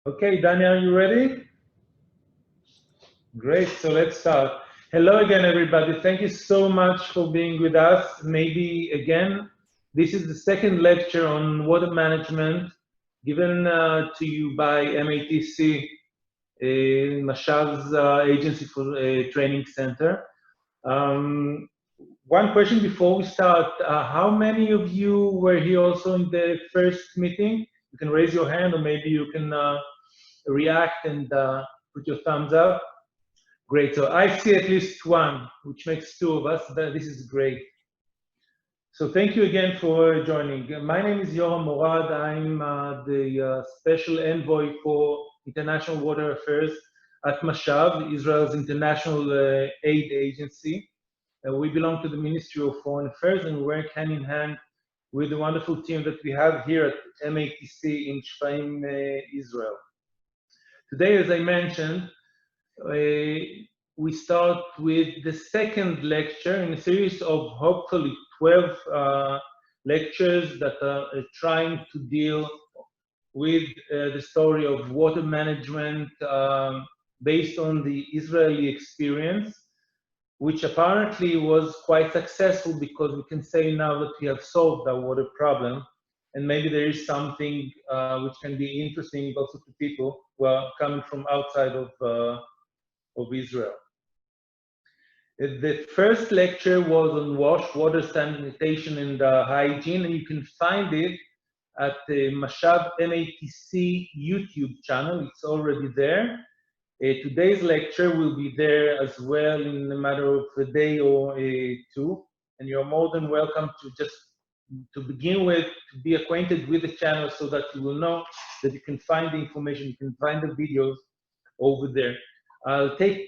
Okay, Daniel, are you ready? Great, so let's start. Hello again, everybody. Thank you so much for being with us. Maybe again, this is the second lecture on water management given to you by MATC, Mashav's Agency for Training Center. One question before we start, how many of you were here also in the first meeting? You can raise your hand or maybe you can react and put your thumbs up. Great, so I see at least one, which makes two of us. This is great. So thank you again for joining. My name is Yoram Morad. I'm the Special Envoy for International Water Affairs at Mashav, Israel's international aid agency. We belong to the Ministry of Foreign Affairs and we work hand in hand with the wonderful team that we have here at MATC in Shfaim, Israel. Today, as I mentioned, we start with the second lecture in a series of hopefully 12 lectures that are trying to deal with the story of water management based on the Israeli experience, which apparently was quite successful because we can say now that we have solved our water problem. And maybe there is something which can be interesting also to people who are coming from outside of Israel. The first lecture was on water sanitation and hygiene, and you can find it at the Mashav MATC YouTube channel. It's already there. Today's lecture will be there as well in a matter of a day or two, and you're more than welcome to just to begin with, to be acquainted with the channel so that you will know that you can find the information, you can find the videos over there. I'll take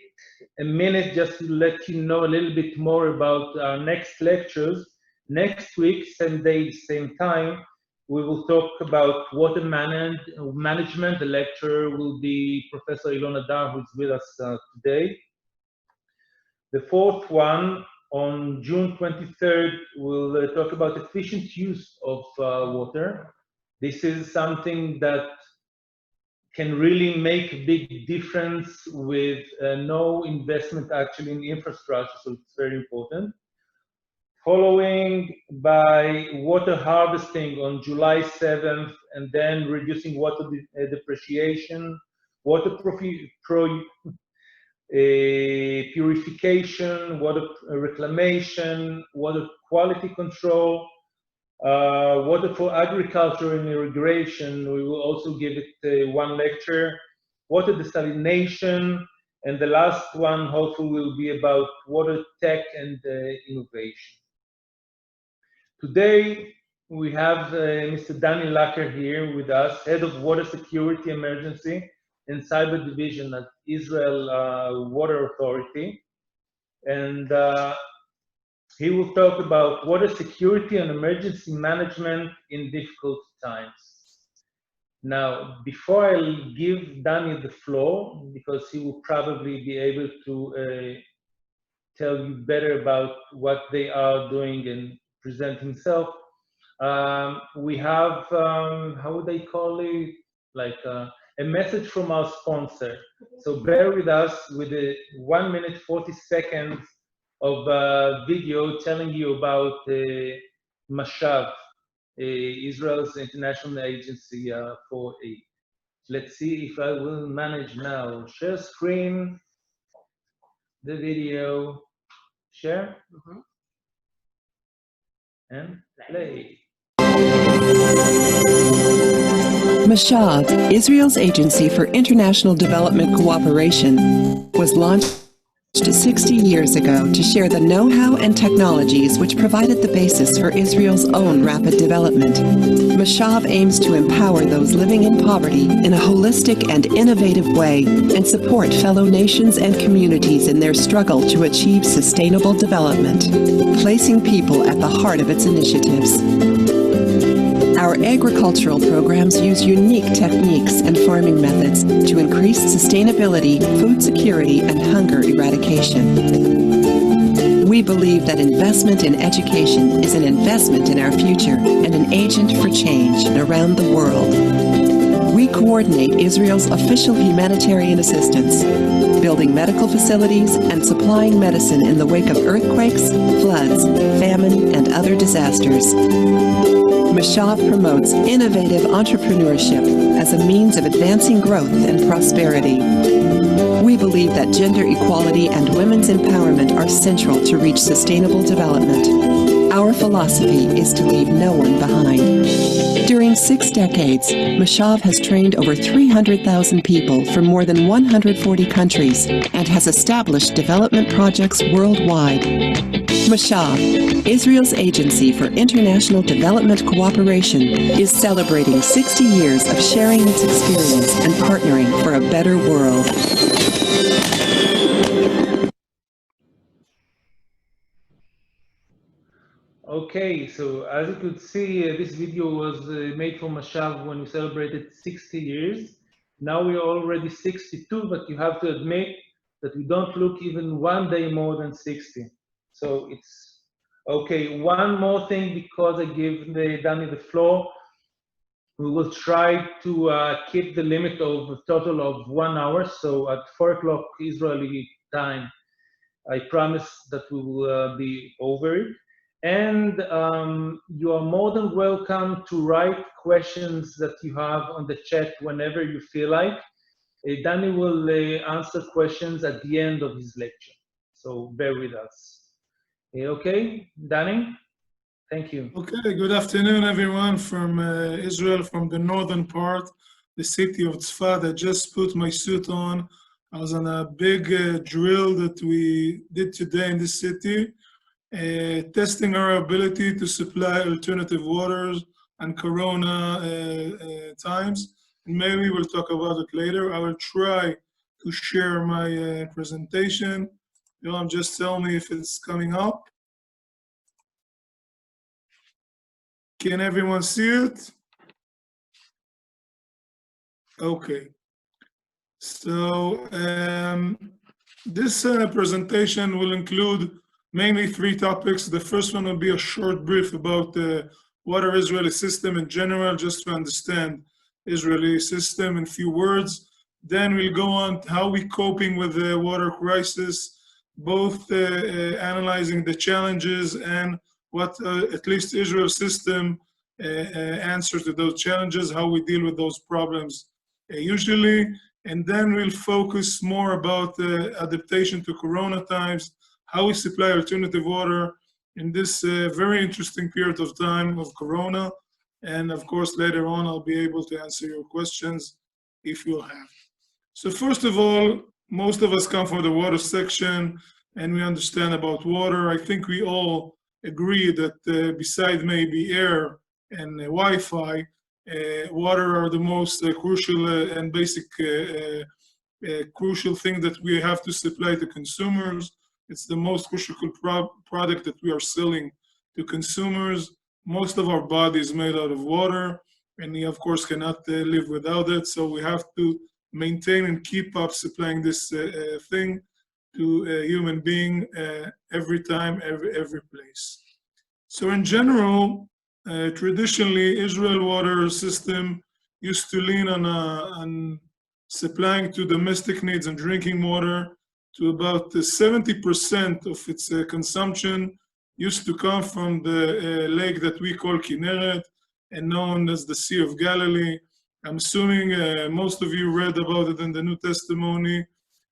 a minute just to let you know a little bit more about our next lectures. Next week, same day, same time, we will talk about water management. The lecturer will be Professor Ilona Dar, who's with us today. The fourth one, on June 23rd, we'll talk about efficient use of water. This is something that can really make a big difference with no investment actually in infrastructure, so it's very important. Following by water harvesting on July 7th, and then reducing water depreciation, water purification, water reclamation, water quality control, water for agriculture and irrigation. We will also give it one lecture, water desalination, and the last one hopefully will be about water tech and innovation. Today we have Mr. Danny Lacker here with us, Head of Water Security Emergency and Cyber Division at Israel Water Authority. And he will talk about water security and emergency management in difficult times. Now, before I give Danny the floor, because he will probably be able to tell you better about what they are doing and present himself, we have, how would they call it? Like a message from our sponsor. So bear with us with a 1 minute 40 seconds of video telling you about Mashav, Israel's international agency for aid. Let's see if I will manage now. Share screen, the video, share, and play. Mashav, Israel's Agency for International Development Cooperation, was launched 60 years ago to share the know-how and technologies which provided the basis for Israel's own rapid development. Mashav aims to empower those living in poverty in a holistic and innovative way and support fellow nations and communities in their struggle to achieve sustainable development, placing people at the heart of its initiatives. Our agricultural programs use unique techniques and farming methods to increase sustainability, food security, and hunger eradication. We believe that investment in education is an investment in our future and an agent for change around the world. We coordinate Israel's official humanitarian assistance, building medical facilities and supplying medicine in the wake of earthquakes, floods, famine, and other disasters. Mashav promotes innovative entrepreneurship as a means of advancing growth and prosperity. We believe that gender equality and women's empowerment are central to reach sustainable development. Our philosophy is to leave no one behind. During 6 decades, Mashav has trained over 300,000 people from more than 140 countries and has established development projects worldwide. Mashav, Israel's Agency for International Development Cooperation, is celebrating 60 years of sharing its experience and partnering for a better world. Okay, so as you could see, this video was made for Mashav when we celebrated 60 years. Now we are already 62, but you have to admit that we don't look even one day more than 60. So it's okay. One more thing, because I give Danny the floor, we will try to keep the limit of a total of 1 hour. So at 4 o'clock Israeli time, I promise that we will be over it. And you are more than welcome to write questions that you have on the chat whenever you feel like. Danny will answer questions at the end of his lecture. So bear with us. Okay, Danny? Thank you. Okay, good afternoon, everyone from Israel, from the northern part, the city of Tzfat. I just put my suit on. I was on a big drill that we did today in this city, testing our ability to supply alternative waters and Corona times. And maybe we'll talk about it later. I will try to share my presentation. Just tell me if it's coming up. Can everyone see it? Okay. So this presentation will include mainly 3 topics. The first one will be a short brief about the water Israeli system in general, just to understand Israeli system in few words. Then we'll go on to how we're coping with the water crisis, both analyzing the challenges and what at least Israel's system answers to those challenges, how we deal with those problems usually. And then we'll focus more about the adaptation to Corona times, how we supply alternative water in this very interesting period of time of Corona. And of course, later on, I'll be able to answer your questions if you'll have. So first of all, most of us come from the water section and we understand about water. I think we all agree that beside maybe air and Wi-Fi, water are the most crucial and basic crucial thing that we have to supply to consumers. It's the most crucial product that we are selling to consumers. Most of our body is made out of water, and we of course cannot live without it. So we have to maintain and keep up supplying this thing to a human being every time, every place. So in general, traditionally, Israel water system used to lean on supplying to domestic needs and drinking water. To about 70% of its consumption used to come from the lake that we call Kinneret and known as the Sea of Galilee. I'm assuming most of you read about it in the New Testimony,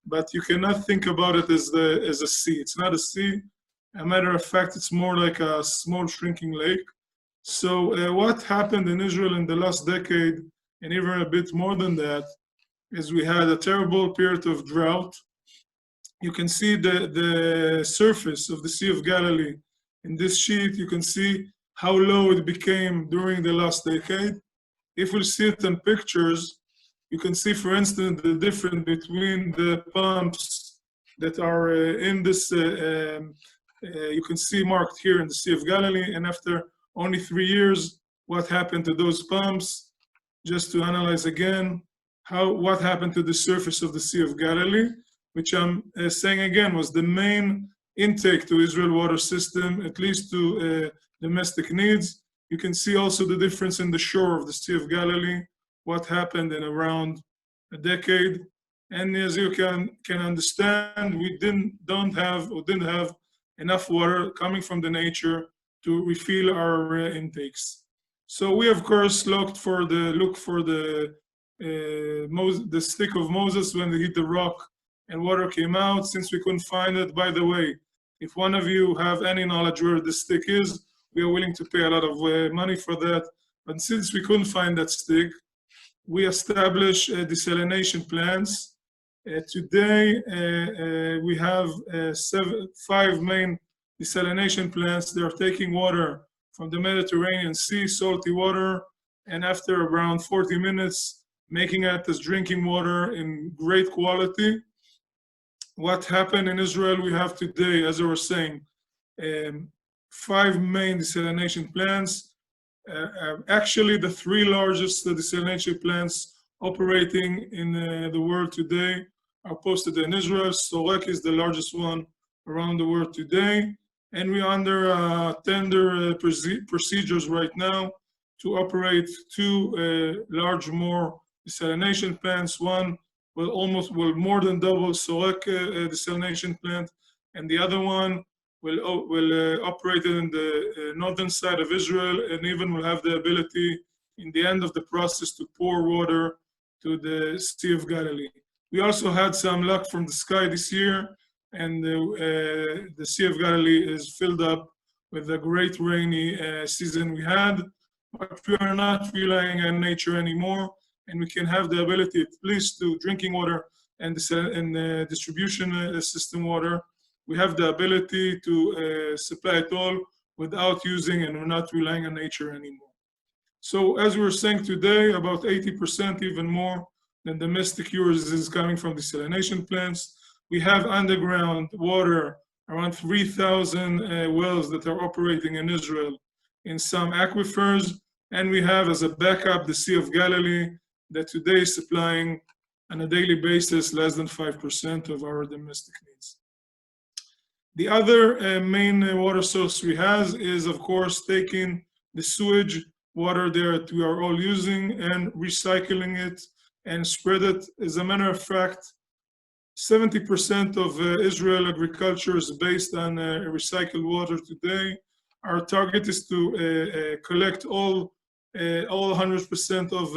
but you cannot think about it as a sea. It's not a sea. As a matter of fact, it's more like a small shrinking lake. So what happened in Israel in the last decade, and even a bit more than that, is we had a terrible period of drought. You can see the surface of the Sea of Galilee. In this sheet, you can see how low it became during the last decade. If we see it in pictures, you can see, for instance, the difference between the pumps that are in this, you can see marked here in the Sea of Galilee, and after only 3 years, what happened to those pumps, just to analyze again, what happened to the surface of the Sea of Galilee, which I'm saying again was the main intake to Israel water system, at least to domestic needs. You can see also the difference in the shore of the Sea of Galilee, what happened in around a decade. And as you can understand, we didn't have enough water coming from the nature to refill our intakes. So we of course look for the stick of Moses when they hit the rock and water came out. Since we couldn't find it, by the way, if one of you have any knowledge where the stick is, we are willing to pay a lot of money for that. But since we couldn't find that stick, we established desalination plants. Today, we have 5 main desalination plants. They are taking water from the Mediterranean Sea, salty water, and after around 40 minutes, making it as drinking water in great quality. What happened in Israel, we have today, as I was saying, 5 main desalination plants. Actually, the 3 largest desalination plants operating in the world today are posted in Israel. Sorek is the largest one around the world today. And we're under tender procedures right now to operate 2 large more desalination plants. One will more than double Sorek desalination plant, and the other one will operate in the northern side of Israel, and even will have the ability in the end of the process to pour water to the Sea of Galilee. We also had some luck from the sky this year, and the Sea of Galilee is filled up with a great rainy season we had. But we are not relying on nature anymore, and we can have the ability at least to drinking water and distribution system water. We have the ability to supply it all without using, and we're not relying on nature anymore. So as we were saying today, about 80%, even more than domestic use is coming from desalination plants. We have underground water, around 3,000 wells that are operating in Israel in some aquifers. And we have as a backup the Sea of Galilee that today is supplying on a daily basis less than 5% of our domestic needs. The other main water source we have is, of course, taking the sewage water that we are all using and recycling it and spread it. As a matter of fact, 70% of Israel agriculture is based on recycled water today. Our target is to collect all 100% of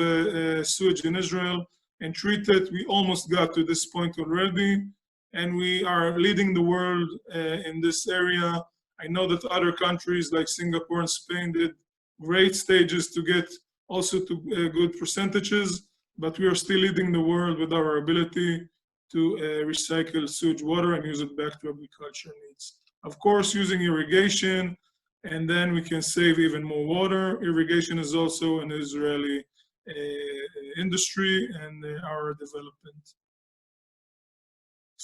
sewage in Israel and treat it. We almost got to this point already, and we are leading the world in this area. I know that other countries like Singapore and Spain did great stages to get also to good percentages, but we are still leading the world with our ability to recycle sewage water and use it back to agriculture needs. Of course, using irrigation, and then we can save even more water. Irrigation is also an Israeli industry and our development.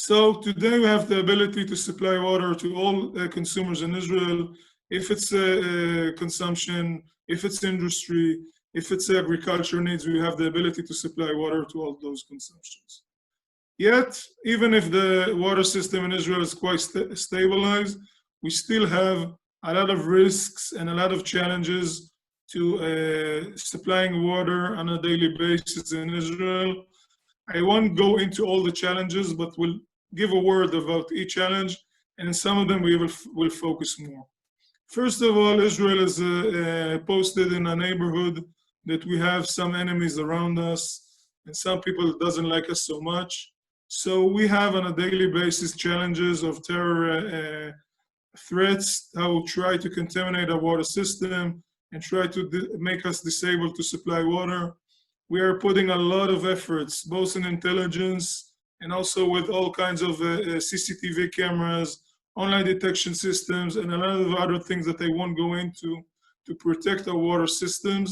So today we have the ability to supply water to all consumers in Israel. If it's consumption, if it's industry, if it's agriculture needs, we have the ability to supply water to all those consumptions. Yet, even if the water system in Israel is quite stabilized, we still have a lot of risks and a lot of challenges to supplying water on a daily basis in Israel. I won't go into all the challenges, but will give a word about each challenge, and some of them we will focus more. First of all, Israel is posted in a neighborhood that we have some enemies around us, and some people doesn't like us so much. So we have on a daily basis challenges of terror threats that will try to contaminate our water system and try to make us disabled to supply water. We are putting a lot of efforts, both in intelligence and also with all kinds of CCTV cameras, online detection systems, and a lot of other things that I won't go into to protect our water systems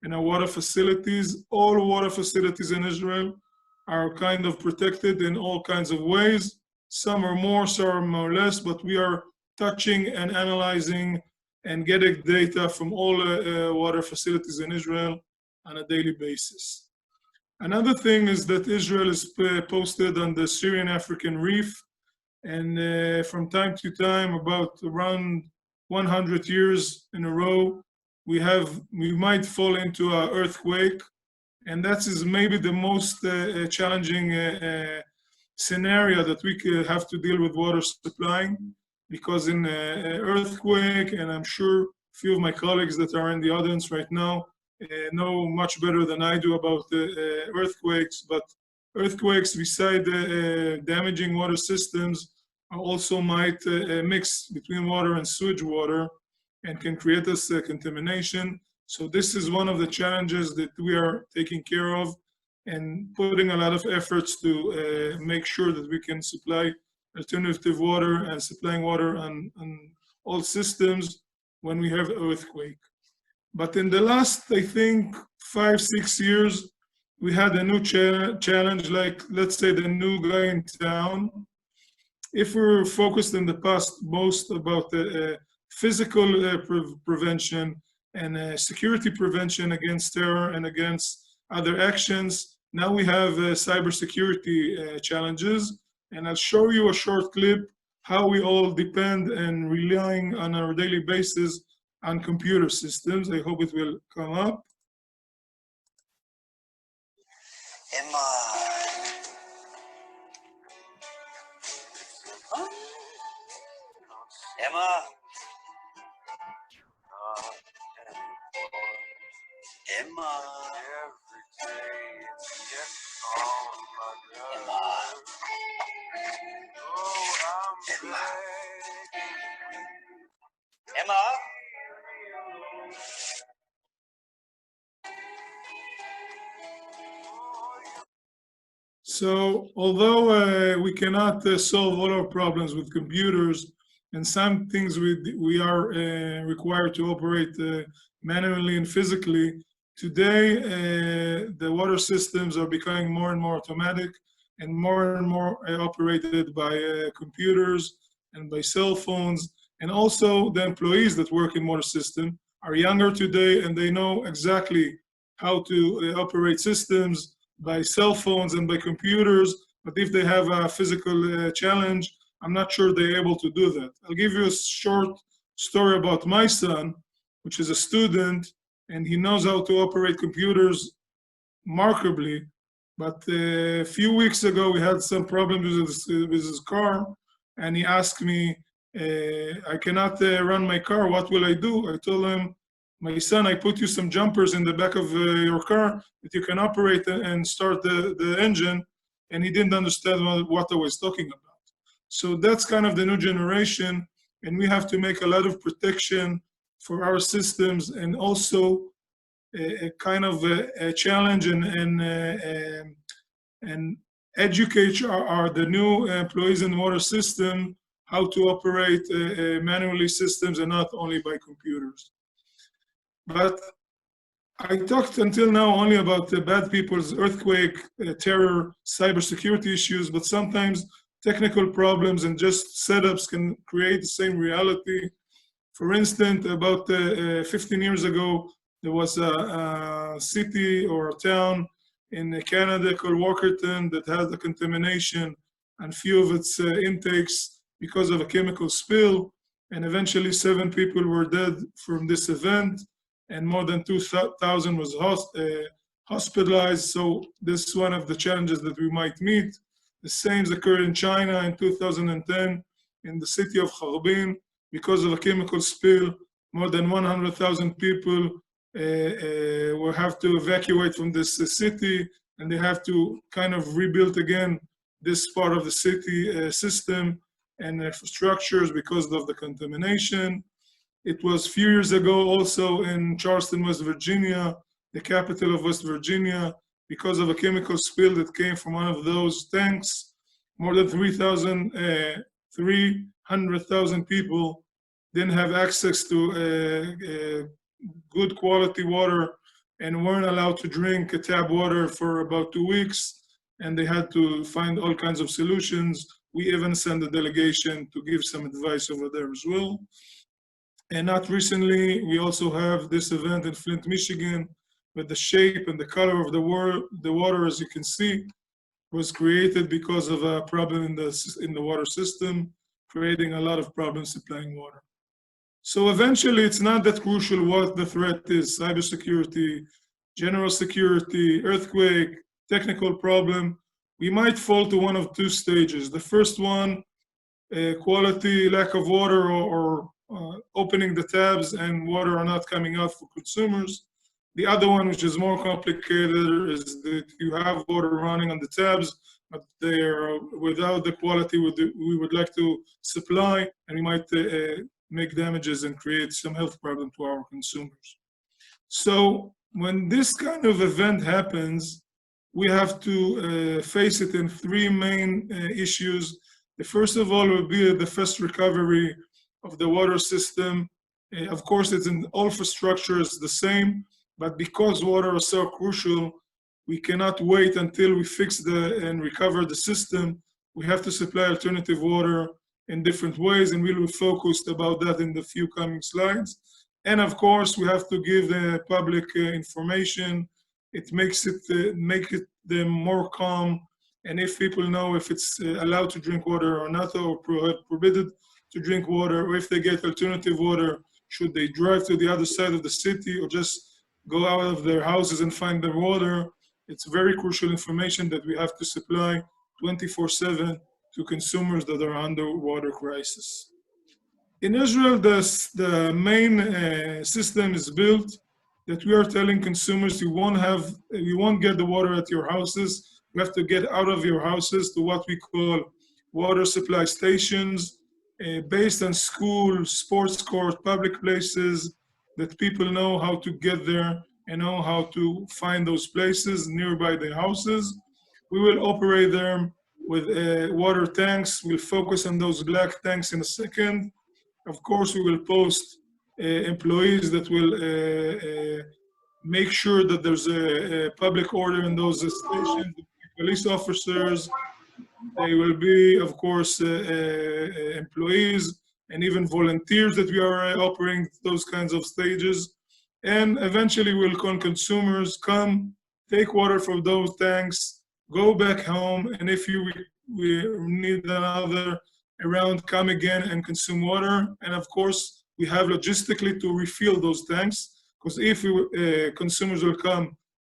and our water facilities. All water facilities in Israel are kind of protected in all kinds of ways. Some are more, some are more less, but we are touching and analyzing and getting data from all water facilities in Israel on a daily basis. Another thing is that Israel is posted on the Syrian African Reef, and from time to time, about around 100 years in a row, we might fall into an earthquake, And that is maybe the most challenging scenario that we have to deal with water supplying, because in earthquake, and I'm sure a few of my colleagues that are in the audience right now know much better than I do about earthquakes, but earthquakes, beside damaging water systems, also might mix between water and sewage water and can create us contamination. So this is one of the challenges that we are taking care of and putting a lot of efforts to make sure that we can supply alternative water and supplying water on all systems when we have earthquake. But in the last, I think, 5-6 years, we had a new challenge, like let's say the new guy in town. If we're focused in the past most about the physical prevention and security prevention against terror and against other actions, now we have cybersecurity challenges. And I'll show you a short clip how we all depend and relying on our daily basis on computer systems. I hope it will come up. Emma. Emma. Emma. Emma. Emma. Emma. So although we cannot solve all our problems with computers, and some things we are required to operate manually and physically, today the water systems are becoming more and more automatic and more operated by computers and by cell phones. And also the employees that work in water system are younger today, and they know exactly how to operate systems by cell phones and by computers. But if they have a physical challenge, I'm not sure they're able to do that. I'll give you a short story about my son, which is a student, and he knows how to operate computers remarkably. But a few weeks ago, we had some problems with his car, and he asked me, I cannot run my car, what will I do? I told him, my son, I put you some jumpers in the back of your car that you can operate and start the engine. And he didn't understand what I was talking about. So that's kind of the new generation. And we have to make a lot of protection for our systems, and also a kind of a challenge and educate the new employees in the water system how to operate manually systems and not only by computers. But I talked until now only about the bad people's earthquake, terror, cybersecurity issues, but sometimes technical problems and just setups can create the same reality. For instance, about 15 years ago, there was a city or a town in Canada called Walkerton that had a contamination on few of its intakes because of a chemical spill, and eventually 7 people were dead from this event, and more than 2,000 was hospitalized. So this is one of the challenges that we might meet. The same occurred in China in 2010 in the city of Harbin because of a chemical spill. More than 100,000 people will have to evacuate from this city, and they have to kind of rebuild again this part of the city system and infrastructures because of the contamination. It was a few years ago also in Charleston, West Virginia, the capital of West Virginia, because of a chemical spill that came from one of those tanks. More than 300,000 people didn't have access to good quality water and weren't allowed to drink tap water for about 2 weeks, and they had to find all kinds of solutions. We even sent a delegation to give some advice over there as well. And not recently, we also have this event in Flint, Michigan, with the shape and the color of the water, as you can see, was created because of a problem in the water system, creating a lot of problems supplying water. So eventually, it's not that crucial what the threat is, cybersecurity, general security, earthquake, technical problem, we might fall to one of two stages. The first one, quality, lack of water, or opening the tabs and water are not coming out for consumers. The other one, which is more complicated, is that you have water running on the tabs, but they are without the quality we would like to supply, and we might make damages and create some health problem to our consumers. So when this kind of event happens, we have to face it in three main issues. The first of all will be the fast recovery of the water system. Of course, it's in all infrastructure is the same, but because water is so crucial, we cannot wait until we fix and recover the system. We have to supply alternative water in different ways, and we will focus about that in the few coming slides. And of course, we have to give the public information. It makes it make it them more calm. And if people know if it's allowed to drink water or not, or prohibited to drink water, or if they get alternative water, should they drive to the other side of the city or just go out of their houses and find their water? It's very crucial information that we have to supply 24/7 to consumers that are under water crisis. In Israel, the main system is built that we are telling consumers you won't get the water at your houses. You have to get out of your houses to what we call water supply stations, based on school, sports court, public places that people know how to get there and know how to find those places nearby their houses. We will operate them with water tanks. We'll focus on those black tanks in a second. Of course, we will post employees that will make sure that there's a public order in those stations, police officers. They will be, of course, employees and even volunteers that we are operating those kinds of stages. And eventually we'll call consumers, come, take water from those tanks, go back home, and if we need another around, come again and consume water. And of course, we have logistically to refill those tanks, because if consumers will come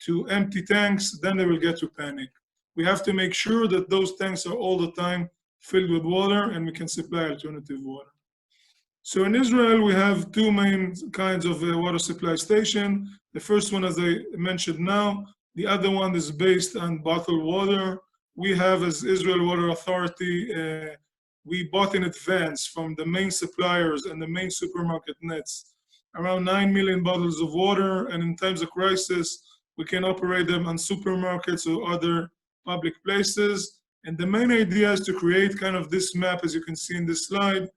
to empty tanks, then they will get to panic. We have to make sure that those tanks are all the time filled with water and we can supply alternative water. So in Israel, we have two main kinds of water supply station. The first one, as I mentioned now, the other one is based on bottled water. We have, as Israel Water Authority, we bought in advance from the main suppliers and the main supermarket nets around 9 million bottles of water, and in times of crisis, we can operate them on supermarkets or other public places. And the main idea is to create kind of this map, as you can see in this slide,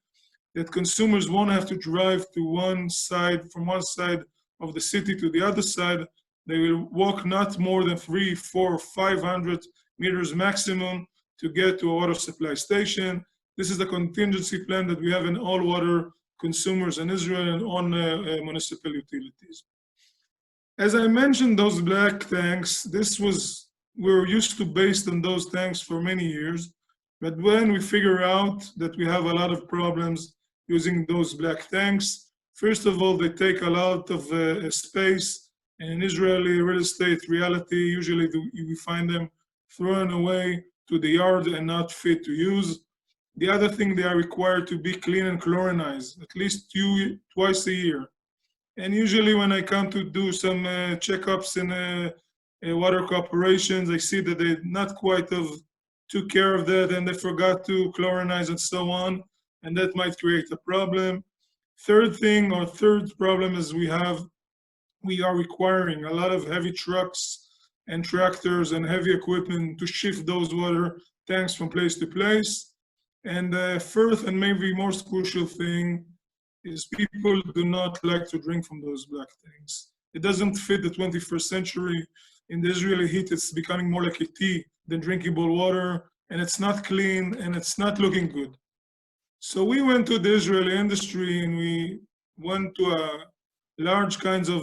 that consumers won't have to drive to one side, from one side of the city to the other side. They will walk not more than 300, 400, 500 meters maximum to get to a water supply station. This is the contingency plan that we have in all water consumers in Israel and on municipal utilities. As I mentioned, those black tanks, we're used to based on those tanks for many years. But when we figure out that we have a lot of problems using those black tanks, first of all, they take a lot of space. And in Israeli real estate reality, usually we find them thrown away to the yard and not fit to use. The other thing, they are required to be clean and chlorinized at least twice a year. And usually when I come to do some checkups in water corporations, I see that they not quite took care of that and they forgot to chlorinize and so on. And that might create a problem. Third problem is we are requiring a lot of heavy trucks and tractors and heavy equipment to shift those water tanks from place to place. And the fourth and maybe most crucial thing is people do not like to drink from those black tanks. It doesn't fit the 21st century. In the Israeli heat, it's becoming more like a tea than drinkable water, and it's not clean and it's not looking good. So we went to the Israeli industry and we went to large kinds of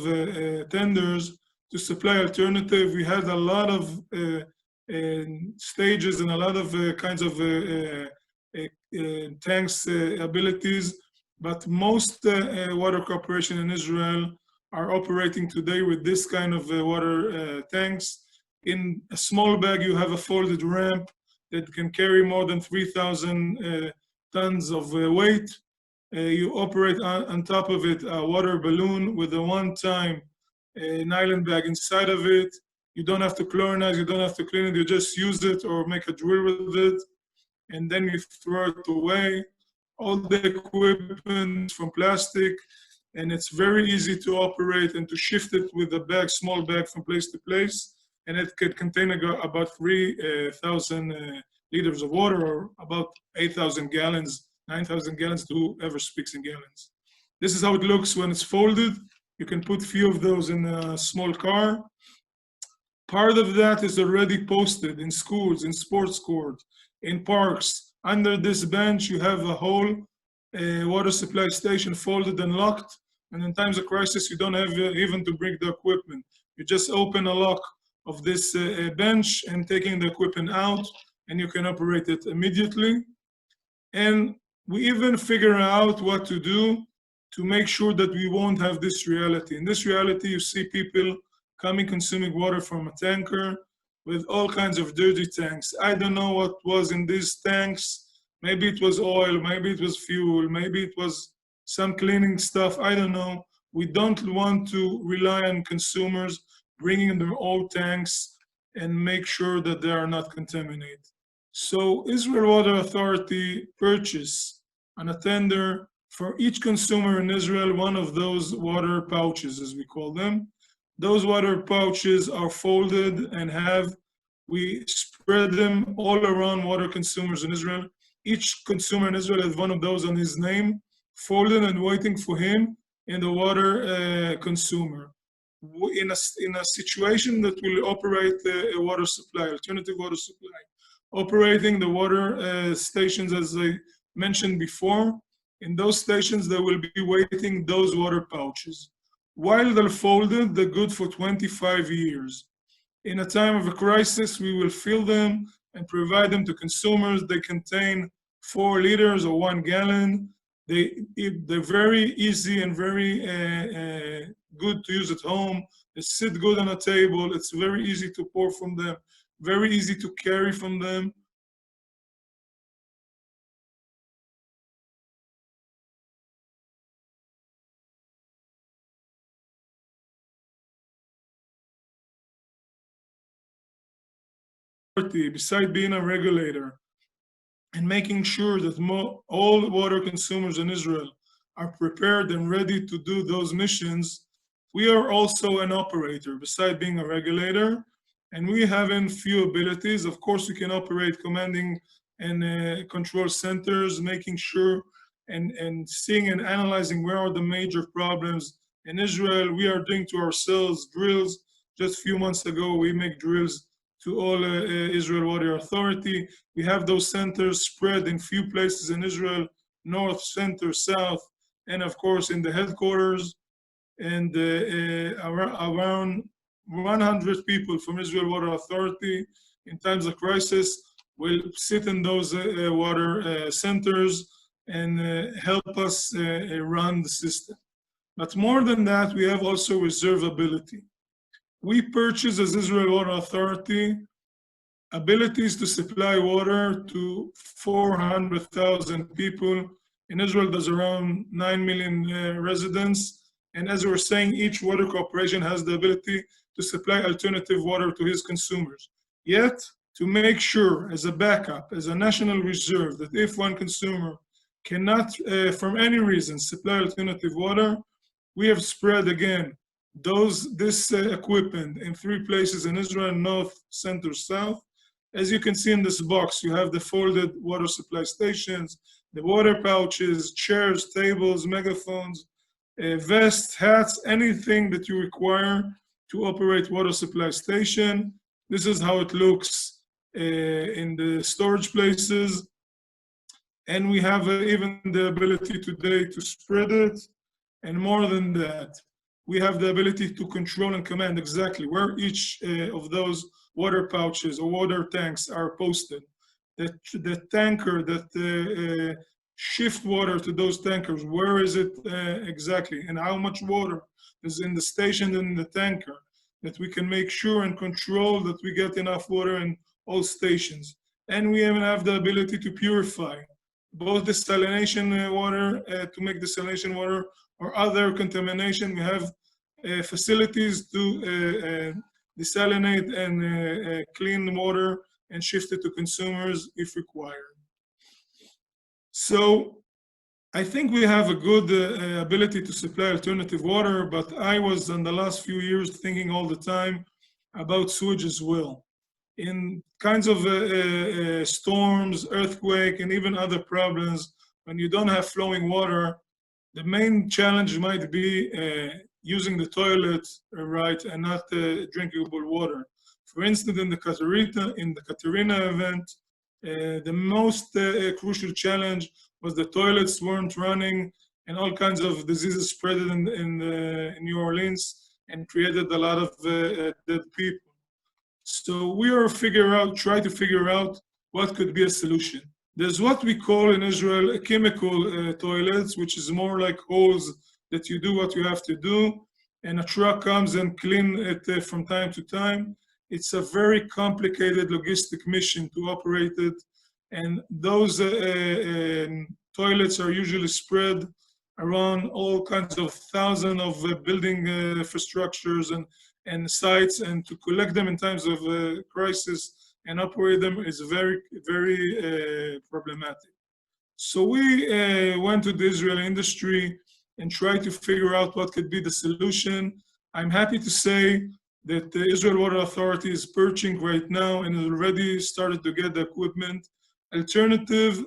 tenders to supply alternative. We had a lot of stages and a lot of kinds of tanks abilities, but most water corporation in Israel are operating today with this kind of water tanks. In a small bag, you have a folded ramp that can carry more than 3,000 tons of weight. You operate on top of it a water balloon with a one-time nylon bag inside of it. You don't have to chlorinize, you don't have to clean it, you just use it or make a drill with it, and then you throw it away. All the equipment from plastic, and it's very easy to operate and to shift it with a bag, small bag, from place to place, and it could contain about 3,000 liters of water, or about 8,000 gallons, 9,000 gallons, to whoever speaks in gallons. This is how it looks when it's folded. You can put few of those in a small car. Part of that is already posted in schools, in sports courts, in parks. Under this bench, you have a whole water supply station folded and locked. And in times of crisis, you don't have even to bring the equipment. You just open a lock of this bench and taking the equipment out, and you can operate it immediately. And we even figure out what to do to make sure that we won't have this reality. In this reality, you see people coming consuming water from a tanker with all kinds of dirty tanks. I don't know what was in these tanks. Maybe it was oil, maybe it was fuel, maybe it was some cleaning stuff, I don't know. We don't want to rely on consumers bringing in their own tanks and make sure that they are not contaminated. So Israel Water Authority purchased on a tender for each consumer in Israel one of those water pouches, as we call them. Those water pouches are folded and we spread them all around water consumers in Israel. Each consumer in Israel has one of those on his name, folded and waiting for him in the water consumer. In a situation that will operate a water supply, alternative water supply, operating the water stations, as I mentioned before, in those stations they will be waiting those water pouches. While they're folded, they're good for 25 years. In a time of a crisis, we will fill them and provide them to consumers. They contain 4 liters or 1 gallon. They're very easy and very good to use at home. They sit good on a table. It's very easy to pour from them, very easy to carry from them. Besides being a regulator and making sure that all water consumers in Israel are prepared and ready to do those missions, we are also an operator, besides being a regulator, and we have a few abilities. Of course, we can operate commanding and control centers, making sure and seeing and analyzing where are the major problems in Israel. We are doing to ourselves drills. Just a few months ago, we make drills to all Israel Water Authority. We have those centers spread in few places in Israel, north, center, south, and of course in the headquarters. And around 100 people from Israel Water Authority in times of crisis will sit in those water centers and help us run the system. But more than that, we have also reservability. We purchase as Israel Water Authority abilities to supply water to 400,000 people. In Israel, there's around 9 million residents. And as we were saying, each water corporation has the ability to supply alternative water to his consumers. Yet, to make sure as a backup, as a national reserve, that if one consumer cannot, from any reason, supply alternative water, we have spread again this equipment in 3 places in Israel: north, center, south. As you can see in this box, you have the folded water supply stations, the water pouches, chairs, tables, megaphones, vests, hats, anything that you require to operate water supply station. This is how it looks in the storage places. And we have even the ability today to spread it. And more than that, we have the ability to control and command exactly where each of those water pouches or water tanks are posted. The tanker that shift water to those tankers. Where is it exactly, and how much water is in the station and in the tanker, that we can make sure and control that we get enough water in all stations. And we even have the ability to purify both desalination water to make desalination water or other contamination. We have facilities to desalinate and clean water and shift it to consumers if required. So I think we have a good ability to supply alternative water, but I was in the last few years thinking all the time about sewage as well. In kinds of storms, earthquake, and even other problems, when you don't have flowing water, the main challenge might be using the toilet right and not drinkable water. For instance, in the Katerina event, the most crucial challenge was the toilets weren't running and all kinds of diseases spread in New Orleans and created a lot of dead people. So we are trying to figure out what could be a solution. There's what we call in Israel chemical toilets, which is more like holes that you do what you have to do, and a truck comes and clean it from time to time. It's a very complicated logistic mission to operate it, and those toilets are usually spread around all kinds of thousands of building infrastructures and sites, and to collect them in times of crisis and operate them is very, very problematic. So we went to the Israeli industry and tried to figure out what could be the solution. I'm happy to say that the Israel Water Authority is purchasing right now and has already started to get the equipment, alternative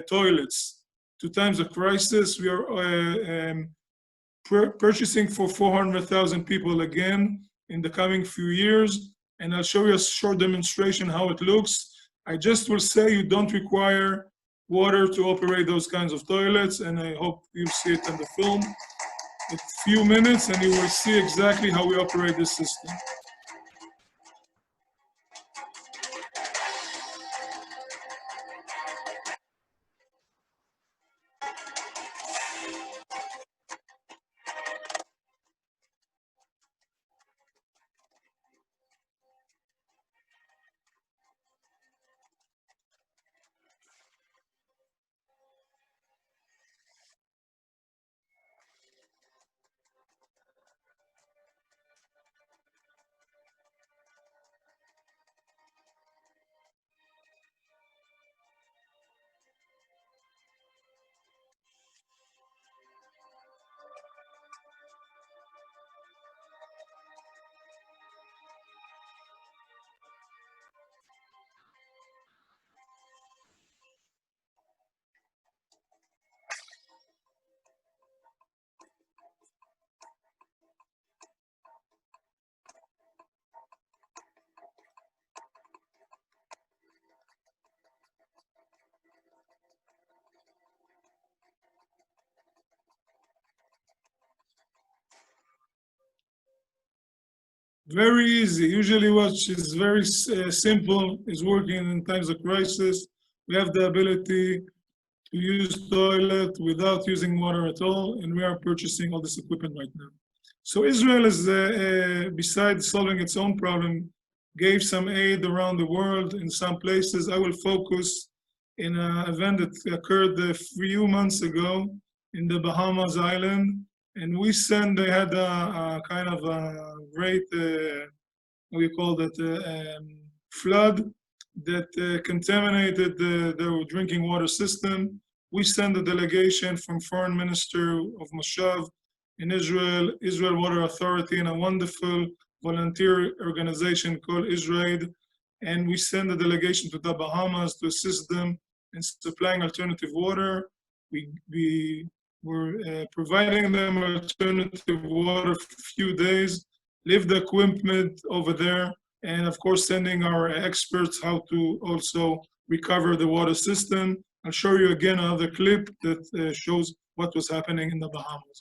toilets to times of crisis. We are purchasing for 400,000 people again in the coming few years, and I'll show you a short demonstration how it looks. I just will say you don't require water to operate those kinds of toilets, and I hope you see it in the film. A few minutes and you will see exactly how we operate this system. Very easy. Usually what is very simple is working in times of crisis. We have the ability to use toilet without using water at all, and we are purchasing all this equipment right now. So Israel is, besides solving its own problem, gave some aid around the world in some places. I will focus in an event that occurred a few months ago in the Bahamas island, and they had a kind of a great, what we call that, flood that contaminated their drinking water system. We sent a delegation from Foreign Minister of Moshav in Israel, Israel Water Authority, and a wonderful volunteer organization called Irrigated, and we sent a delegation to the Bahamas to assist them in supplying alternative water. We were providing them alternative water for a few days, leave the equipment over there, and of course sending our experts how to also recover the water system. I'll show you again another clip that shows what was happening in the Bahamas.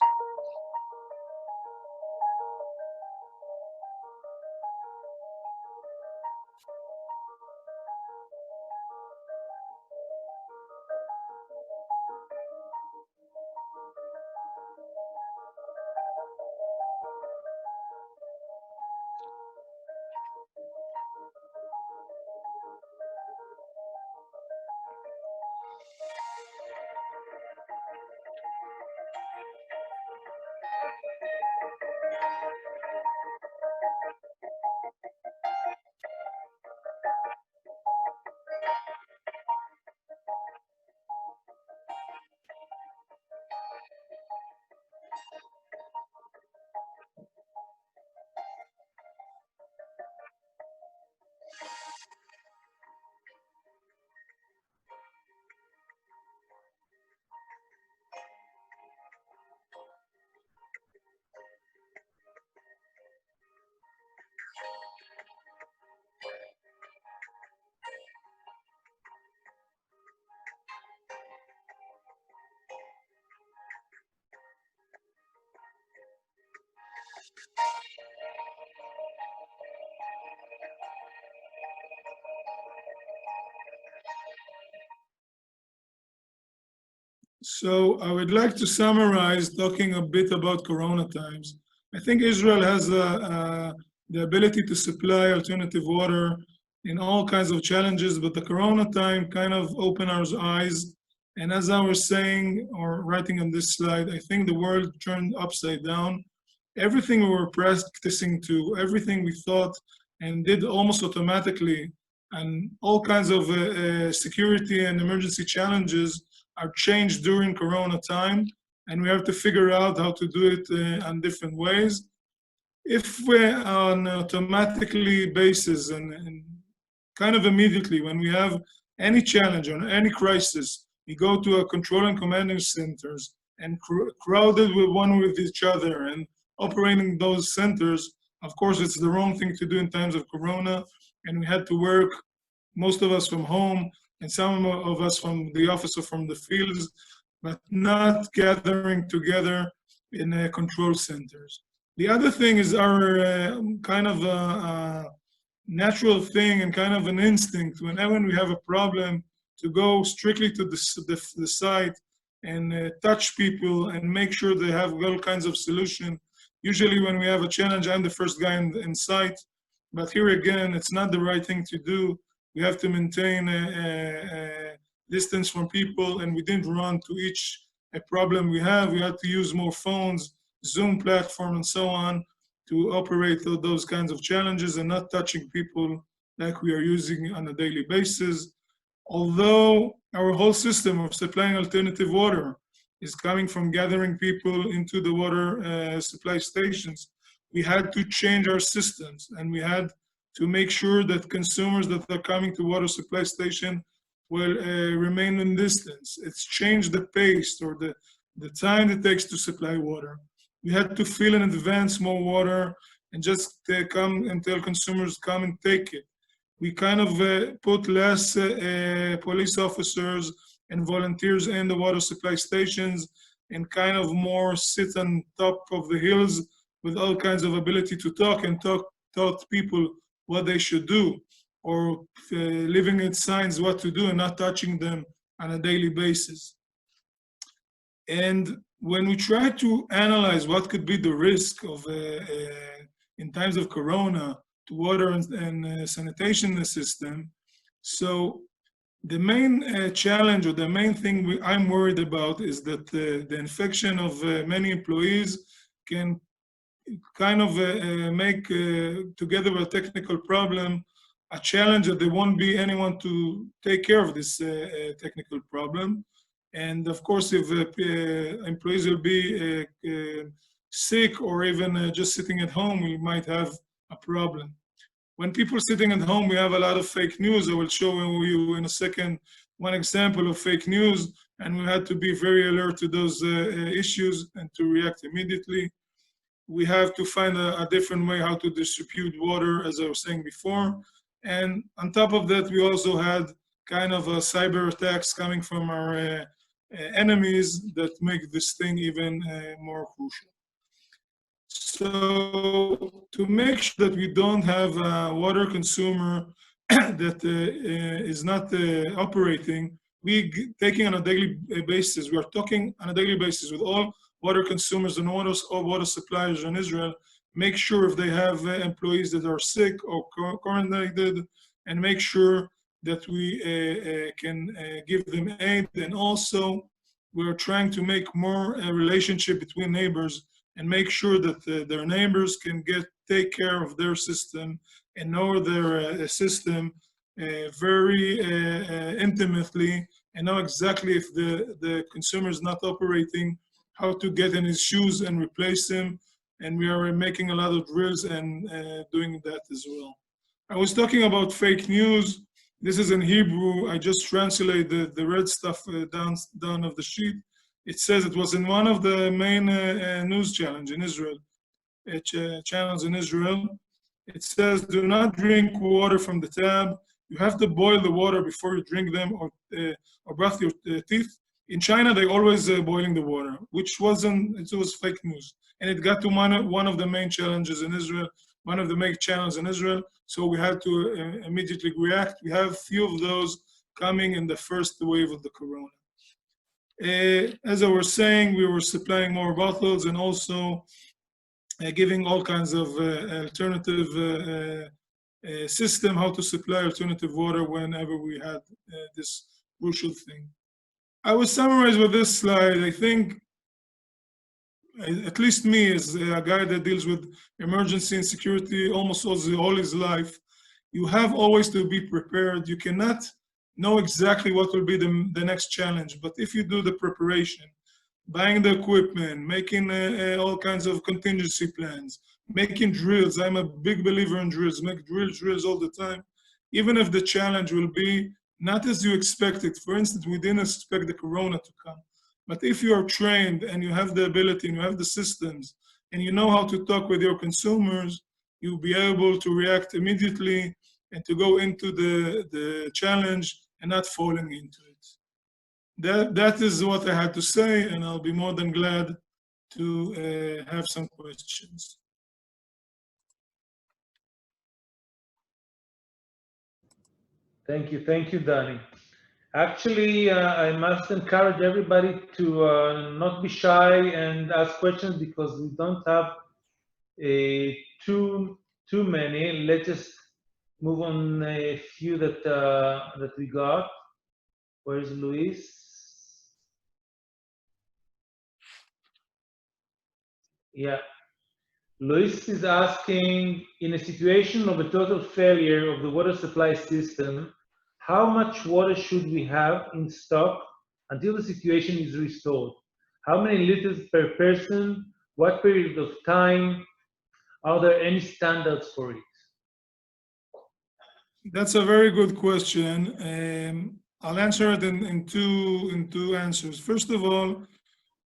So I would like to summarize talking a bit about Corona times. I think Israel has the ability to supply alternative water in all kinds of challenges, but the Corona time kind of opened our eyes. And as I was saying or writing on this slide, I think the world turned upside down. Everything we were practicing to, everything we thought and did almost automatically, and all kinds of security and emergency challenges are changed during Corona time, and we have to figure out how to do it on different ways. If we're on automatically basis and kind of immediately when we have any challenge or any crisis, we go to a control and commanding centers and crowded with one with each other and operating those centers. Of course, it's the wrong thing to do in times of Corona, and we had to work, most of us from home, and some of us from the office or from the fields, but not gathering together in control centers. The other thing is our kind of natural thing and kind of an instinct whenever we have a problem to go strictly to the site and touch people and make sure they have all kinds of solution. Usually when we have a challenge, I'm the first guy in sight, but here again, it's not the right thing to do. We have to maintain a distance from people, and we didn't run to each problem we have. We had to use more phones, Zoom platform, and so on to operate those kinds of challenges and not touching people like we are using on a daily basis. Although our whole system of supplying alternative water is coming from gathering people into the water supply stations, we had to change our systems, and we had to make sure that consumers that are coming to water supply station will remain in distance. It's changed the pace or the time it takes to supply water. We had to fill in advance more water and just come and tell consumers, come and take it. We kind of put less police officers and volunteers in the water supply stations and kind of more sit on top of the hills with all kinds of ability to talk and taught people what they should do, or living in signs what to do and not touching them on a daily basis. And when we try to analyze what could be the risk of in times of Corona to water and sanitation system, so the main challenge or the main thing I'm worried about is that the infection of many employees can kind of make, together with a technical problem, a challenge that there won't be anyone to take care of this technical problem. And of course, if employees will be sick or even just sitting at home, we might have a problem. When people are sitting at home, we have a lot of fake news. I will show you in a second one example of fake news, and we had to be very alert to those issues and to react immediately. We have to find a different way how to distribute water, as I was saying before. And on top of that, we also had kind of cyber attacks coming from our enemies that make this thing even more crucial. So to make sure that we don't have a water consumer that is not operating, we taking on a daily basis, we are talking on a daily basis with all water consumers and water suppliers in Israel, make sure if they have employees that are sick or quarantined, and make sure that we can give them aid. And also, we're trying to make more a relationship between neighbors and make sure that their neighbors can take care of their system and know their system very intimately and know exactly if the consumer is not operating, how to get in his shoes and replace him. And we are making a lot of drills and doing that as well. I was talking about fake news. This is in Hebrew. I just translated the red stuff down of the sheet. It says it was in one of the main news channels in Israel. It says, do not drink water from the tap. You have to boil the water before you drink them or brush your teeth. In China, they always boiling the water, which it was fake news. And it got to one of the main challenges in Israel, one of the main channels in Israel. So we had to immediately react. We have few of those coming in the first wave of the Corona. As I was saying, we were supplying more bottles and also giving all kinds of alternative system how to supply alternative water whenever we had this crucial thing. I will summarize with this slide. I think, at least me, as a guy that deals with emergency and security almost all his life, you have always to be prepared. You cannot know exactly what will be the next challenge, but if you do the preparation, buying the equipment, making all kinds of contingency plans, making drills. I'm a big believer in drills. Make drills all the time, even if the challenge will be not as you expected. For instance, we didn't expect the corona to come. But if you are trained and you have the ability and you have the systems and you know how to talk with your consumers, you'll be able to react immediately and to go into the challenge and not falling into it. That is what I had to say, and I'll be more than glad to have some questions. Thank you, Danny. Actually, I must encourage everybody to not be shy and ask questions because we don't have too many. Let's just move on a few that we got. Where's Luis? Yeah. Luis is asking, in a situation of a total failure of the water supply system, how much water should we have in stock until the situation is restored? How many liters per person? What period of time? Are there any standards for it? That's a very good question. I'll answer it in two answers. First of all,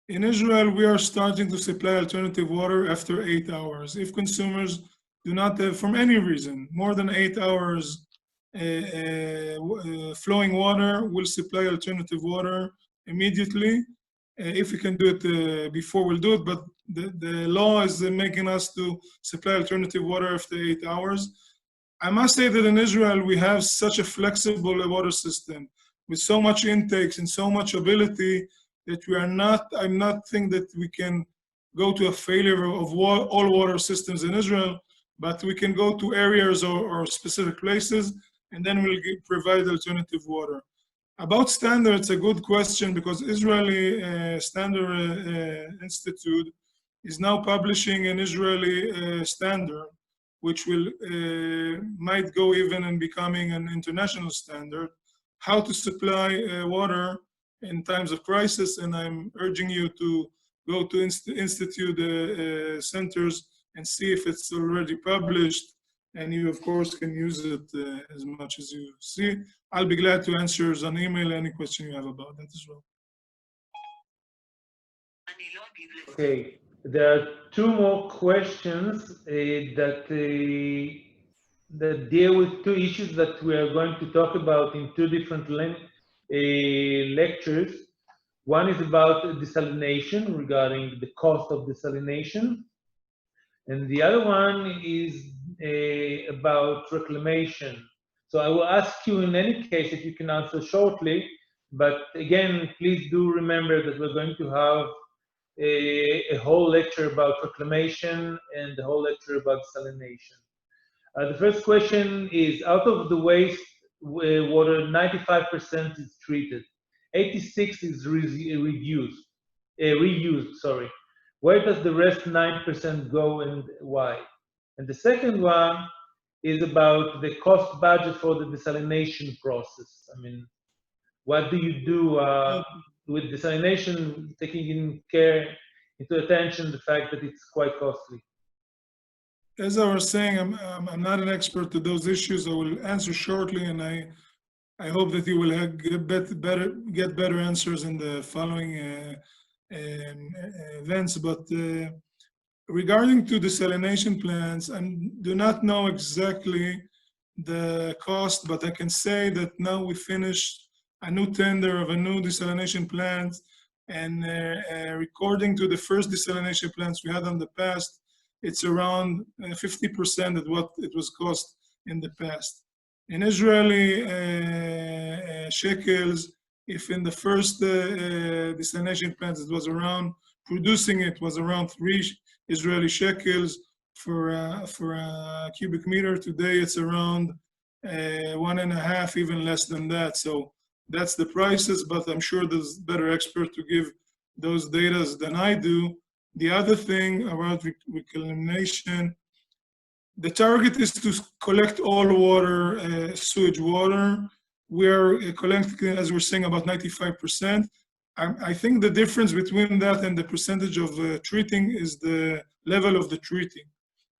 in Israel, we are starting to supply alternative water after 8 hours. If consumers do not have, from any reason, more than 8 hours flowing water, we'll supply alternative water immediately. If we can do it before, we'll do it, but the law is making us to supply alternative water after 8 hours. I must say that in Israel, we have such a flexible water system with so much intakes and so much ability that I'm not think that we can go to a failure of all water systems in Israel, but we can go to areas or specific places, and then we'll provide alternative water. About standards, a good question, because Israeli Standard Institute is now publishing an Israeli standard, which will might go even in becoming an international standard, how to supply water in times of crisis, and I'm urging you to go to institute centers and see if it's already published, and you of course can use it as much as you see. I'll be glad to answer on email any question you have about that as well. Okay, there are two more questions that deal with two issues that we are going to talk about in two different lectures. One is about desalination, regarding the cost of desalination, and the other one is about reclamation. So I will ask you in any case if you can answer shortly, but again, please do remember that we're going to have a whole lecture about reclamation and the whole lecture about desalination. The first question is, out of the waste water, 95% is treated, 86 is reused. Sorry. Where does the rest 9% go and why? And the second one is about the cost budget for the desalination process. I mean, what do you do with desalination, taking into attention the fact that it's quite costly? As I was saying, I'm not an expert to those issues. I will answer shortly, and I hope that you will get better answers in the following events. But regarding to desalination plants, I do not know exactly the cost, but I can say that now we finished a new tender of a new desalination plant, and according to the first desalination plants we had in the past, it's around 50% of what it was cost in the past. In Israeli shekels, If in the first desalination plants it was around, producing it was around 3 Israeli shekels for a cubic meter, today it's around 1.5, even less than that. So that's the prices, but I'm sure there's better expert to give those data than I do. The other thing about reclamation, the target is to collect all water, sewage water. We're collecting, as we're saying, about 95%. I think the difference between that and the percentage of treating is the level of the treating,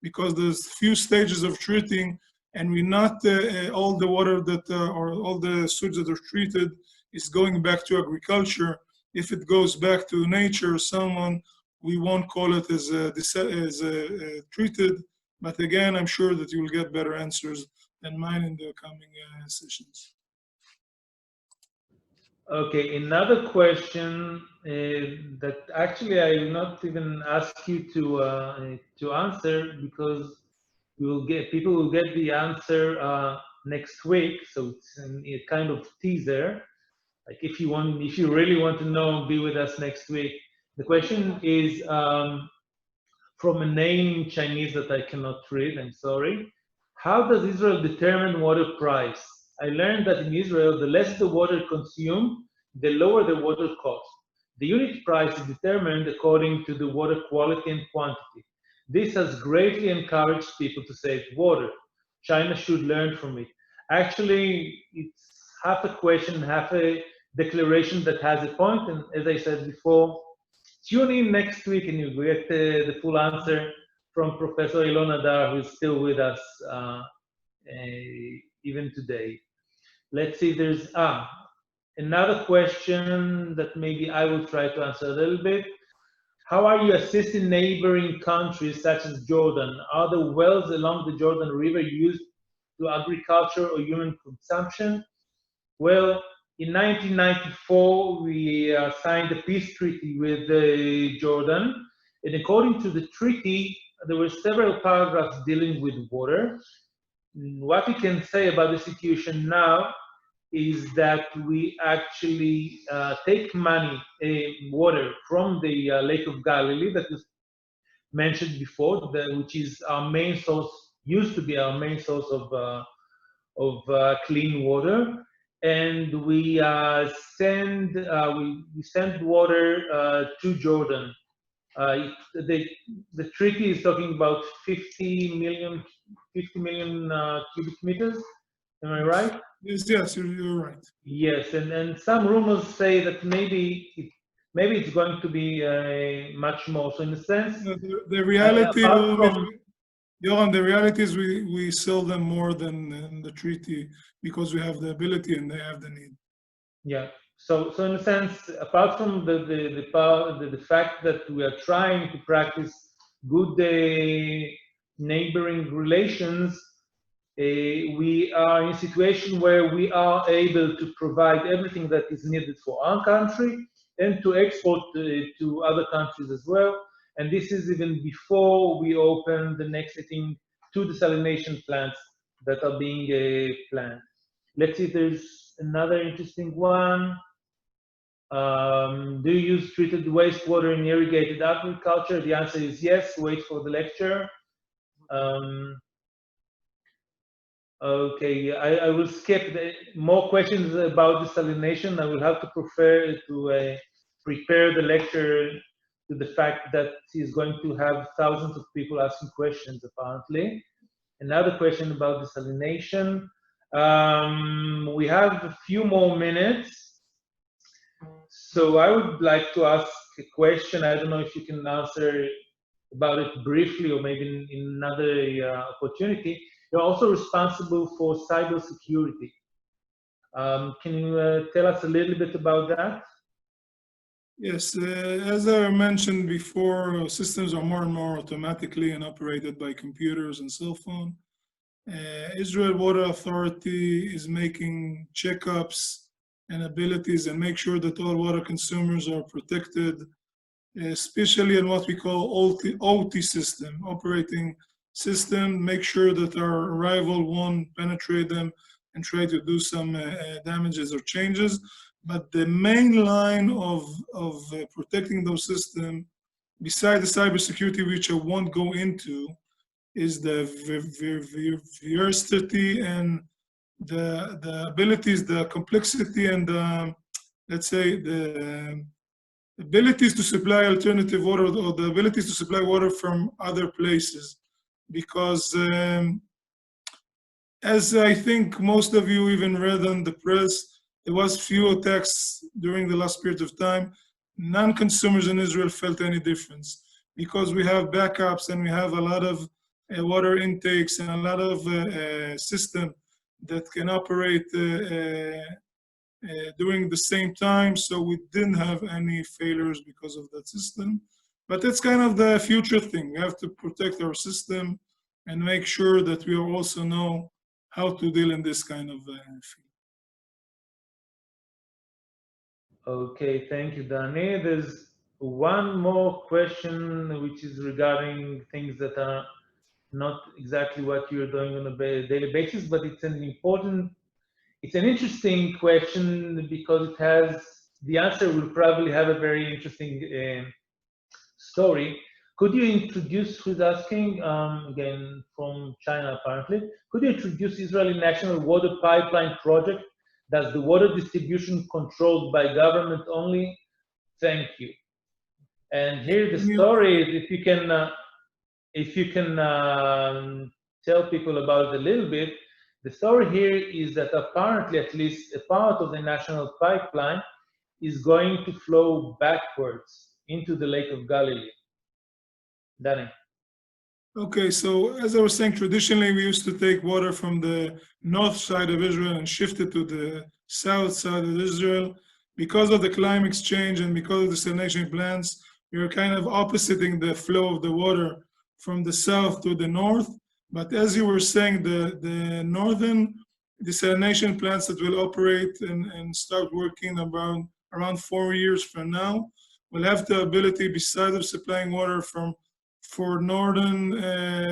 because there's few stages of treating, and we're not all the water that or all the sewage that are treated is going back to agriculture. If it goes back to nature or someone, we won't call it as treated. But again, I'm sure that you will get better answers than mine in the coming sessions. Okay, another question that actually I will not even ask you to answer, because people will get the answer next week. So it's a kind of teaser. Like if you really want to know, be with us next week. The question is from a name in Chinese that I cannot read, I'm sorry. How does Israel determine water price? I learned that in Israel, the less the water consumed, the lower the water cost. The unit price is determined according to the water quality and quantity. This has greatly encouraged people to save water. China should learn from it. Actually, it's half a question, half a declaration that has a point, and as I said before, tune in next week and you'll get the full answer from Professor Ilon Adar, who's still with us even today. Let's see, there's another question that maybe I will try to answer a little bit. How are you assisting neighboring countries such as Jordan? Are the wells along the Jordan River used to agriculture or human consumption? Well, in 1994, we signed a peace treaty with Jordan. And according to the treaty, there were several paragraphs dealing with water. What we can say about the situation now is that we actually take money, water from the Lake of Galilee that was mentioned before, which is our main source, used to be our main source of clean water. And we send water to Jordan. The treaty is talking about 50 million cubic meters. Am I right? Yes, you're right. Yes, and some rumors say that maybe it's going to be much more. So in a sense, The reality, from, the reality is we sell them more than in the treaty because we have the ability and they have the need. yeah. So in a sense, apart from the fact that we are trying to practice good neighboring relations, we are in a situation where we are able to provide everything that is needed for our country and to export to other countries as well. And this is even before we open the next, I think, 2 desalination plants that are being planned. Let's see if there's another interesting one. Do you use treated wastewater in irrigated agriculture? The answer is yes. Wait for the lecture. Okay, I will skip more questions about desalination. I will have to prepare the lecture to the fact that he's going to have thousands of people asking questions, apparently. Another question about desalination. We have a few more minutes. So I would like to ask a question. I don't know if you can answer about it briefly or maybe in another opportunity. You're also responsible for cybersecurity. Can you tell us a little bit about that? Yes, as I mentioned before, systems are more and more automatically and operated by computers and cell phone. Israel Water Authority is making checkups and abilities and make sure that all water consumers are protected, especially in what we call OT system, operating system, make sure that our arrival won't penetrate them and try to do some damages or changes. But the main line of protecting those systems, beside the cybersecurity, which I won't go into, is the veracity and the abilities, the complexity, and let's say the abilities to supply alternative water, or the abilities to supply water from other places. Because as I think most of you even read on the press, there was few attacks during the last period of time. Non-consumers in Israel felt any difference because we have backups and we have a lot of water intakes and a lot of system that can operate during the same time. So we didn't have any failures because of that system. But that's kind of the future thing. We have to protect our system and make sure that we also know how to deal in this kind of field. Okay, thank you, Danny. There's one more question which is regarding things that are not exactly what you're doing on a daily basis, but it's an interesting question because it has, the answer will probably have a very interesting story. Could you introduce, who's asking, again, from China apparently, could you introduce Israeli National Water Pipeline Project? Does the water distribution controlled by government only? Thank you. And here the story is, if you can tell people about it a little bit, the story here is that apparently at least a part of the national pipeline is going to flow backwards into the Lake of Galilee. Danny. Okay, so as I was saying, traditionally we used to take water from the north side of Israel and shift it to the south side of Israel. Because of the climate change and because of the desalination plants, we are kind of oppositing the flow of the water from the south to the north. But as you were saying, the northern desalination plants that will operate and start working around 4 years from now will have the ability, besides of supplying water for northern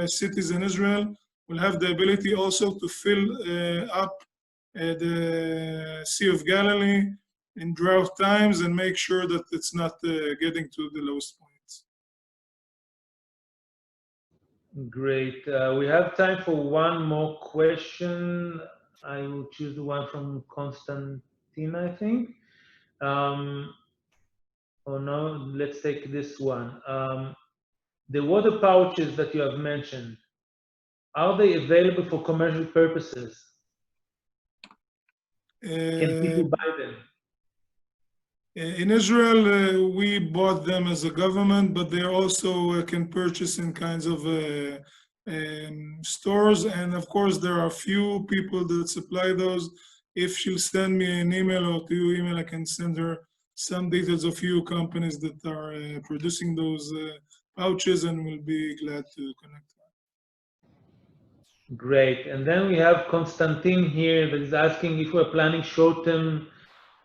cities in Israel, will have the ability also to fill up the Sea of Galilee in drought times and make sure that it's not getting to the lowest points. Great. We have time for one more question. I will choose the one from Constantine, I think. Oh no, let's take this one. The water pouches that you have mentioned, are they available for commercial purposes? Can people buy them? In Israel, we bought them as a government, but they also can purchase in kinds of stores. And of course, there are a few people that supply those. If she'll send me an email or to your email, I can send her some details of few companies that are producing those pouches, and we'll be glad to connect. Great. And then we have Constantine here that is asking if we're planning short-term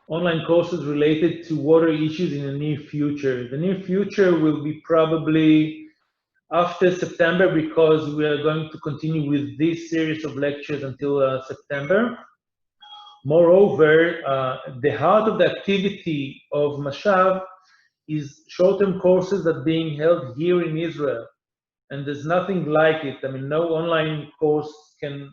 online courses related to water issues in the near future. The near future will be probably after September, because we are going to continue with this series of lectures until September. Moreover, the heart of the activity of Mashav is short-term courses that are being held here in Israel. And there's nothing like it. I mean, no online course can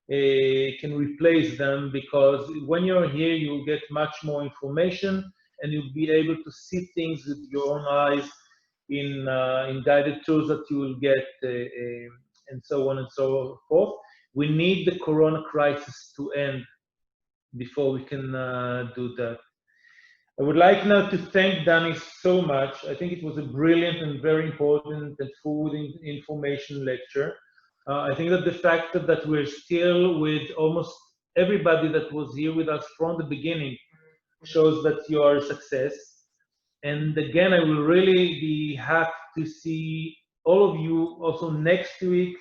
replace them, because when you're here, you'll get much more information and you'll be able to see things with your own eyes in guided tours that you will get, and so on and so forth. We need the Corona crisis to end before we can do that. I would like now to thank Danny so much. I think it was a brilliant and very important and full information lecture. I think that the fact that we're still with almost everybody that was here with us from the beginning shows that you are a success. And again, I will really be happy to see all of you also next week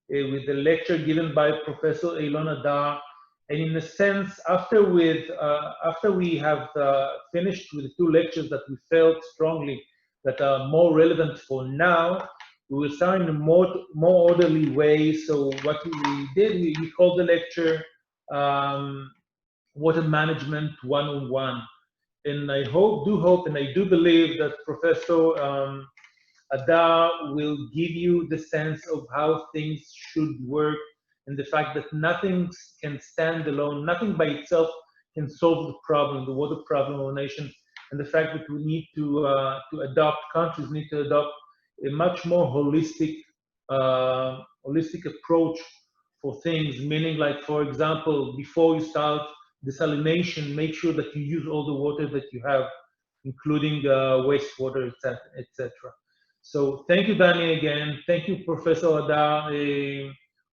with the lecture given by Professor Eilon Adar. And in a sense, after we have finished with the 2 lectures that we felt strongly that are more relevant for now, we will start in a more orderly way. So what we did, we called the lecture water management one-on-one. And I hope, and I do believe that Professor Adar will give you the sense of how things should work, and the fact that nothing can stand alone, nothing by itself can solve the problem, the water problem of our nation, and the fact that we need to adopt, countries need to adopt a much more holistic approach for things, meaning like, for example, before you start desalination, make sure that you use all the water that you have, including wastewater, etc. So thank you, Danny, again. Thank you, Professor Adar,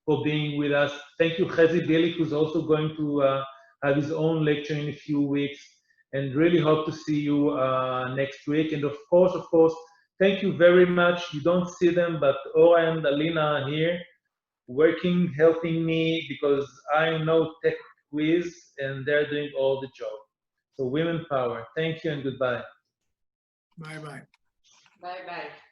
for being with us. Thank you, Chezi Bielik, who's also going to have his own lecture in a few weeks, and really hope to see you next week. And of course, thank you very much. You don't see them, but Ora and Alina are here, working, helping me, because I know tech quiz, and they're doing all the job. So women power. Thank you and goodbye. Bye-bye. Bye-bye.